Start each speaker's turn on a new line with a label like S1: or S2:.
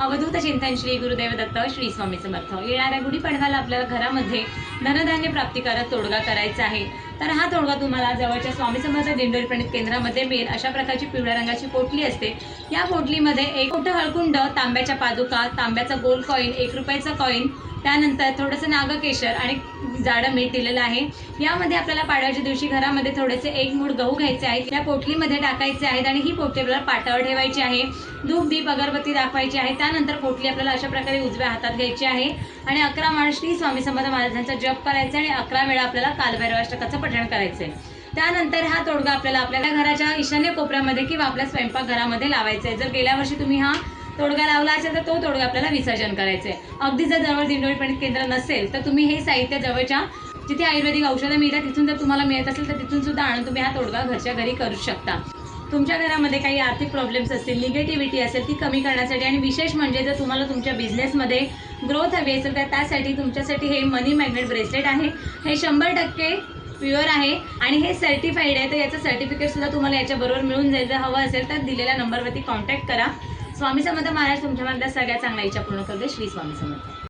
S1: अवधूत चिंतन श्री गुरुदेव दत्त श्री स्वामी समर्थ। येणाऱ्या गुढीपाडव्याला आपल्याला घरामध्ये धनधान्य प्राप्तिकारक तोडगा करायचा आहे। तर हा तोडगा तुम्हाला जवळच्या स्वामी समर्थ दिंडोरी प्रणित केंद्रामध्ये मिळेल। अशा प्रकारची पिवळ्या रंगाची पोटली असते। या पोटलीमध्ये एक मोठं हळकुंड, तांब्याच्या पादुका, तांब्याचा गोल्ड कॉईन, 1 रुपयाचा कॉईन, त्यानंतर थोडंसं नागकेशर आणि जाडं मीठ दिलेलं आहे। यामध्ये आपल्याला पाडव्याच्या दिवशी घरामध्ये थोडेसे 1 मूठ गहू घ्यायचे आहेत, त्या पोटलीमध्ये टाकायचे आहेत आणि ही पोटली आपल्याला पाटावर ठेवायची आहे। धूप दीप अगरबत्ती दाखवायची आहे। त्यानंतर पोटली आपल्याला अशा प्रकारे उजव्या हातात घ्यायची आहे आणि 11 वेळा श्री स्वामी समर्थ महाराजांचा जप करायचा आणि 11 वेळा आपल्याला कालभैरवाष्टकाचं पठण करायचं आहे। त्यानंतर हा तोडगा आपल्याला आपल्या घराच्या ईशान्य कोपऱ्यामध्ये किंवा आपल्या स्वयंपाकघरामध्ये लावायचा आहे। जर गेल्या वर्षी तुम्ही हा तोडगा लावला असेल तर तो तोडगा आपल्याला विसर्जन करायचं आहे। अगदी जर जवळ दिंडोरी प्रणित केंद्र नसेल तर तुम्ही हे साहित्य जवळच्या जिथे आयुर्वेदिक औषधं मिळतात तिथून जर तुम्हाला मिळत असेल तर तिथून सुद्धा आणून तुम्ही हा तोडगा घरच्या घरी करू शकता। तुमच्या घरामध्ये काही आर्थिक प्रॉब्लेम्स असतील, निगेटिव्हिटी असेल, ती कमी करण्यासाठी आणि विशेष म्हणजे जर तुम्हाला तुमच्या बिझनेसमध्ये ग्रोथ हवी असेल तर त्यासाठी तुमच्यासाठी हे मनी मॅग्नेट ब्रेसलेट आहे। हे 100% प्युअर आहे आणि हे सर्टिफाईड आहे। तर याचं सर्टिफिकेट सुद्धा तुम्हाला याच्याबरोबर मिळून जाईल। जर हवं असेल तर दिलेल्या नंबरवरती कॉन्टॅक्ट करा। स्वामी समर्थ महाराज तुमच्यामधल्या सगळ्या चांगल्या इच्छा पूर्ण करते। श्री स्वामी समर्थ।